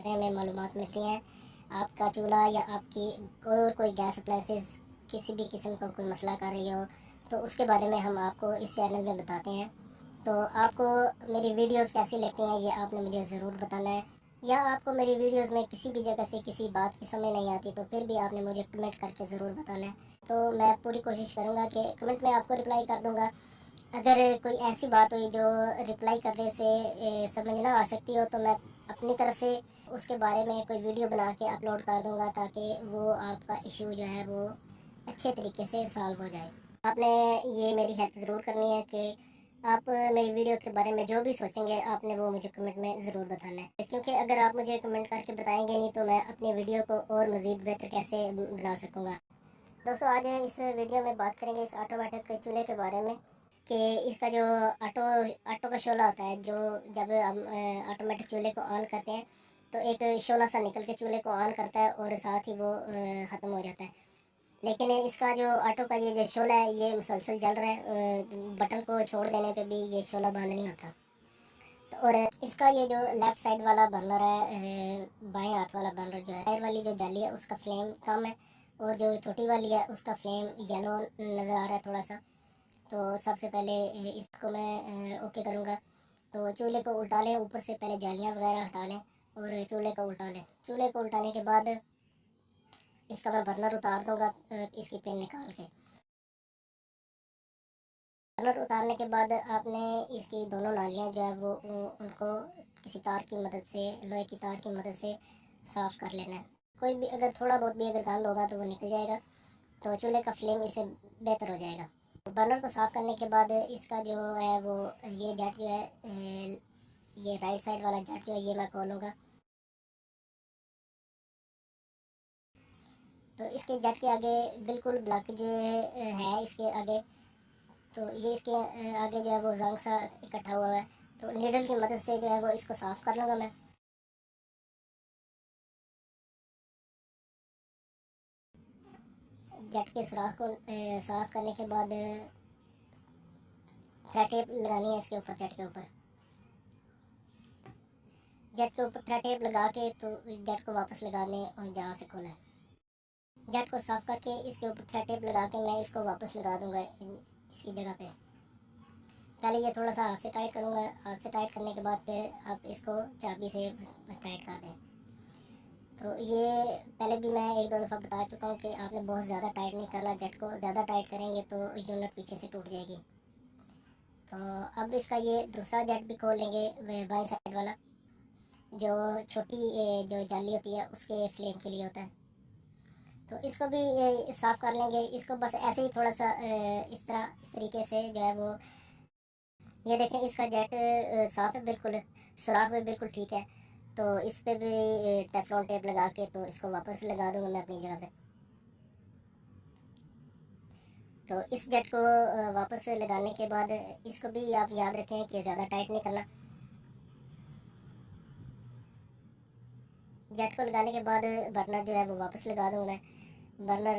बारे में मालूमात मिलती हैं। आपका चूल्हा या आपकी कोई गैस अप्लाइंसेस किसी भी किस्म का कोई मसला कर रही हो तो उसके बारे में हम आपको इस चैनल में बताते हैं। तो आपको मेरी वीडियोस कैसी लगती हैं ये आपने मुझे ज़रूर बताना है, या आपको मेरी वीडियोस में किसी भी जगह से किसी बात की समझ नहीं आती तो फिर भी आपने मुझे कमेंट करके ज़रूर बताना है। तो मैं पूरी कोशिश करूँगा कि कमेंट में आपको रिप्लाई कर दूँगा। अगर कोई ऐसी बात हुई जो रिप्लाई करने से समझ ना आ सकती हो तो मैं अपनी तरफ से उसके बारे में कोई वीडियो बना के अपलोड कर दूँगा ताकि वो आपका इशू जो है वो अच्छे तरीके से सॉल्व हो जाए। आपने ये मेरी हेल्प ज़रूर करनी है कि आप मेरी वीडियो के बारे में जो भी सोचेंगे आपने वो मुझे कमेंट में ज़रूर बताना है, क्योंकि अगर आप मुझे कमेंट करके बताएंगे नहीं तो मैं अपनी वीडियो को और मज़ीद बेहतर कैसे बना सकूँगा। दोस्तों, आज इस वीडियो में बात करेंगे इस ऑटोमेटिक चूल्हे के बारे में कि इसका जो ऑटो ऑटो का शोला होता है, जो जब हम ऑटोमेटिक चूल्हे को ऑन करते हैं तो एक शोला सा निकल के चूल्हे को ऑन करता है और साथ ही वो ख़त्म हो जाता है। लेकिन इसका जो ऑटो का ये जो शोला है ये मुसलसल जल रहा है, बटन को छोड़ देने पे भी ये शोला बंद नहीं होता। तो और इसका ये जो लेफ़्ट साइड वाला बर्नर है, बाएं हाथ वाला बर्नर जो है, टायर वाली जो जाली है उसका फ्लेम कम है और जो छोटी वाली है उसका फ्लेम येलो नज़र आ रहा है थोड़ा सा। तो सबसे पहले इसको मैं ओके करूँगा। तो चूल्हे को उल्टा लें, ऊपर से पहले जालियाँ वगैरह हटा लें और चूल्हे को उल्टा लें। चूल्हे को उल्टाने के बाद इसका मैं बर्नर उतार दूँगा, इसकी पिन निकाल के। बर्नर उतारने के बाद आपने इसकी दोनों नालियाँ जो है वो उनको किसी तार की मदद से, लोहे की तार की मदद से साफ़ कर लेना है। कोई भी अगर थोड़ा बहुत भी अगर गंद होगा तो वो निकल जाएगा, तो चूल्हे का फ्लेम इससे बेहतर हो जाएगा। बर्नर को साफ़ करने के बाद इसका जो है वो ये जट जो है, ये राइट साइड वाला जट जो है ये मैं खोलूँगा। तो इसके जट के आगे बिल्कुल ब्लॉकेज है इसके आगे, तो ये इसके आगे जो है वो जंग सा इकट्ठा हुआ है। तो नीडल की मदद से जो है वो इसको साफ़ कर लूँगा मैं। जट के सुराख को साफ़ करने के बाद थ्रेड टेप लगानी है इसके ऊपर, जट के ऊपर। जट के ऊपर थ्रेड टेप लगा के तो जट को वापस लगा दें और जहाँ से खोला है। जट को साफ़ करके इसके ऊपर थ्रेड टेप लगा के मैं इसको वापस लगा दूँगा इसकी जगह पे। पहले ये थोड़ा सा हाथ से टाइट करूँगा, हाथ से टाइट करने के बाद फिर आप इसको चाबी से टाइट कर दें। तो ये पहले भी मैं एक दो दफ़ा बता चुका हूँ कि आपने बहुत ज़्यादा टाइट नहीं करना जट को। ज़्यादा टाइट करेंगे तो यूनिट पीछे से टूट जाएगी। तो अब इसका ये दूसरा जट भी खोल लेंगे, बाएं साइड वाला, जो छोटी जो जाली होती है उसके फ्लेम के लिए होता है। तो इसको भी साफ़ कर लेंगे। इसको बस ऐसे ही थोड़ा सा इस तरह इस तरीके से जो है वो, ये देखें इसका जेट साफ़ है बिल्कुल, सुराख भी बिल्कुल ठीक है। तो इस पे भी टेफ्लॉन टेप लगा के तो इसको वापस लगा दूँगा मैं अपनी जगह पे। तो इस जेट को वापस लगाने के बाद इसको भी आप याद रखें कि ज़्यादा टाइट नहीं करना। जेट को लगाने के बाद बर्नर जो है वो वापस लगा दूँगा मैं। बर्नर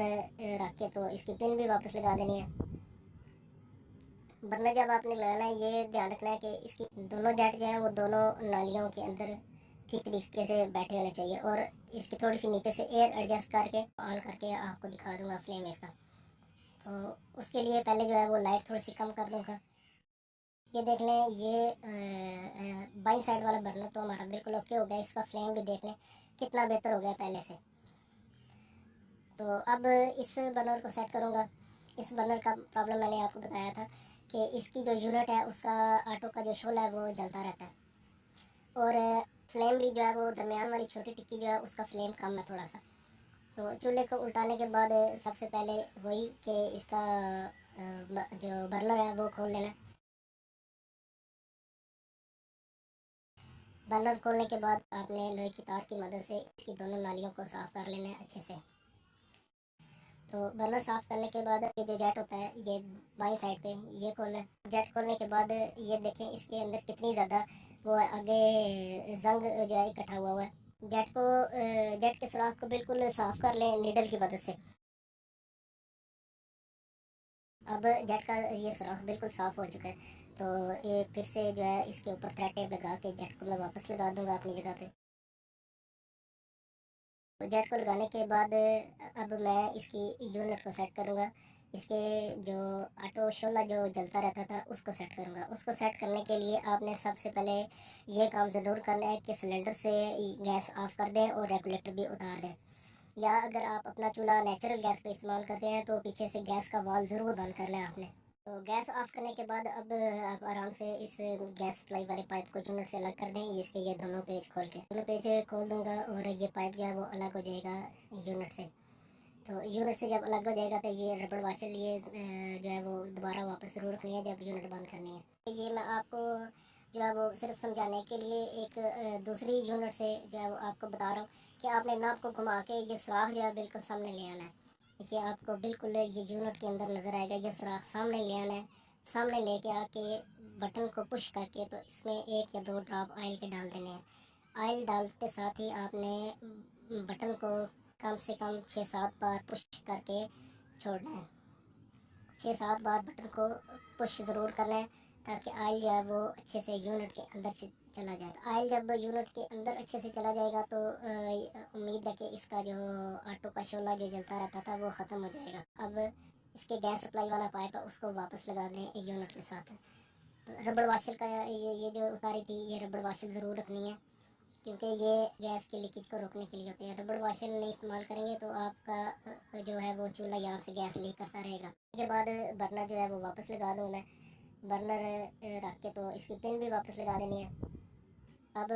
रख के तो इसकी पिन भी वापस लगा देनी है। बर्नर जब आपने लगाना है ये ध्यान रखना है कि इसकी दोनों जेट जो है वो दोनों नालियों के अंदर ठीक तरीके से बैठे होने चाहिए। और इसकी थोड़ी सी नीचे से एयर एडजस्ट करके ऑन करके आपको दिखा दूँगा फ्लेम इसका। तो उसके लिए पहले जो है वो लाइट थोड़ी सी कम कर दूँगा। ये देख लें, ये बाई साइड वाला बर्नर तो हमारा बिल्कुल ओके हो गया। इसका फ्लेम भी देख लें कितना बेहतर हो गया पहले से। तो अब इस बर्नर को सेट करूँगा। इस बर्नर का प्रॉब्लम मैंने आपको बताया था कि इसकी जो यूनिट है उसका ऑटो का जो शोला है वो जलता रहता है, और फ्लेम भी जो है वो दरमियान वाली छोटी टिक्की जो है उसका फ्लेम कम है थोड़ा सा। तो चूल्हे को उल्टाने के बाद सबसे पहले वही कि इसका जो बर्नर है वो खोल लेना। बर्नर खोलने के बाद आपने लोहे की तार की मदद से इसकी दोनों नालियों को साफ़ कर लेना है अच्छे से। तो बर्नर साफ़ करने के बाद ये जो जेट होता है ये बाई साइड पे ये खोलना है। जेट खोलने के बाद ये देखें इसके अंदर कितनी ज़्यादा वो है, आगे जंग जो है इकट्ठा हुआ है। जेट को जेट के सुराख को बिल्कुल साफ़ कर लें नीडल की मदद से। अब जेट का ये सुराख बिल्कुल साफ़ हो चुका है। तो ये फिर से जो है इसके ऊपर थ्रेड टेप लगा के जेट को मैं वापस लगा दूंगा अपनी जगह पे। जेट को लगाने के बाद अब मैं इसकी यूनिट को सेट करूँगा। इसके जो ऑटो शोला जो जलता रहता था उसको सेट करूँगा। उसको सेट करने के लिए आपने सबसे पहले ये काम ज़रूर करना है कि सिलेंडर से गैस ऑफ कर दें और रेगुलेटर भी उतार दें। या अगर आप अपना चूल्हा नेचुरल गैस पे इस्तेमाल करते हैं तो पीछे से गैस का वाल्व ज़रूर बंद करना है आपने। तो गैस ऑफ करने के बाद अब आप आराम से इस गैस सप्लाई वाले पाइप को यूनिट से अलग कर दें। इसके ये दोनों पेज खोल के दोनों पेज खोल दूंगा और ये पाइप जो है वो अलग हो जाएगा यूनिट से। तो यूनिट से जब अलग हो जाएगा तो ये रबड़ वाशल ये जो है वो दोबारा वापस ज़रूर रखनी है जब यूनिट बंद करनी है। तो ये मैं आपको जो है वो सिर्फ समझाने के लिए एक दूसरी यूनिट से जो है वो आपको बता रहा हूँ कि आपने नाप को घुमा के ये सुराख जो है बिल्कुल सामने ले आना है। ये आपको बिल्कुल ये यूनिट के अंदर नज़र आएगा। ये सुराख सामने ले आना है। सामने लेके आके बटन को पुश करके तो इसमें 1 या 2 ड्रॉप ऑयल के डाल देने हैं। ऑयल डालते साथ ही आपने बटन को कम से कम 6-7 बार पुश करके छोड़ना है। 6-7 बार बटन को पुश ज़रूर करना है ताकि ऑयल जो है वो अच्छे से यूनिट के अंदर चला जाए। ऑयल जब यूनिट के अंदर अच्छे से चला जाएगा तो उम्मीद है कि इसका जो ऑटो का शोला जो जलता रहता था वो ख़त्म हो जाएगा। अब इसके गैस सप्लाई वाला पाइप है उसको वापस लगा दें यूनिट के साथ। रबड़ वाशल का ये जो उतारी थी ये रबड़ वाशल ज़रूर रखनी है क्योंकि ये गैस के लीकेज को रोकने के लिए होते हैं। रबड़ वाशल नहीं इस्तेमाल करेंगे तो आपका जो है वो चूल्हा यहाँ से गैस लीक करता रहेगा। उसके बाद बर्नर जो है वो वापस लगा दूँ मैं। बर्नर रख के तो इसकी पिन भी वापस लगा देनी है। अब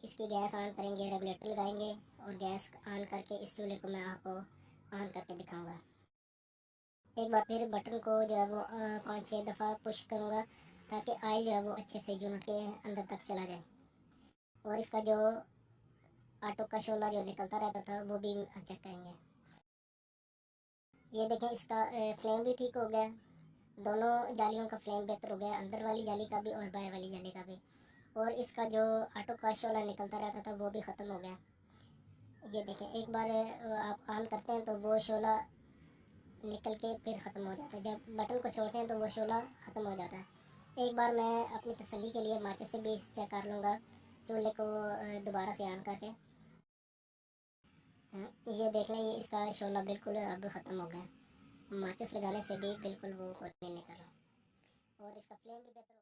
इसकी गैस ऑन करेंगे, रेगुलेटर लगाएंगे और गैस ऑन करके इस चूल्हे को मैं आपको ऑन करके दिखाऊंगा। एक बार फिर बटन को जो है वो 5-6 दफ़ा पुश करूँगा ताकि ऑयल जो है वो अच्छे से यूनिट के अंदर तक चला जाए। और इसका जो ऑटो का शोला जो निकलता रहता था वो भी चेक करेंगे। ये देखें इसका फ्लेम भी ठीक हो गया। दोनों जालियों का फ्लेम बेहतर हो गया, अंदर वाली जाली का भी और बाहर वाली जाली का भी। और इसका जो ऑटो का शोला निकलता रहता था वो भी ख़त्म हो गया। ये देखें एक बार आप ऑन करते हैं तो वो शोला निकल के फिर ख़त्म हो जाता है। जब बटन को छोड़ते हैं तो वो शोला ख़त्म हो जाता है। एक बार मैं अपनी तसल्ली के लिए माचिस से भी चेक कर लूँगा चूल्हे को दोबारा से ऑन करके। ये देख लें ये इसका शोला बिल्कुल अब ख़त्म हो गया। माचिस लगाने से भी बिल्कुल वो कुछ नहीं निकल रहा और इसका फ्लेम भी बेहतर हो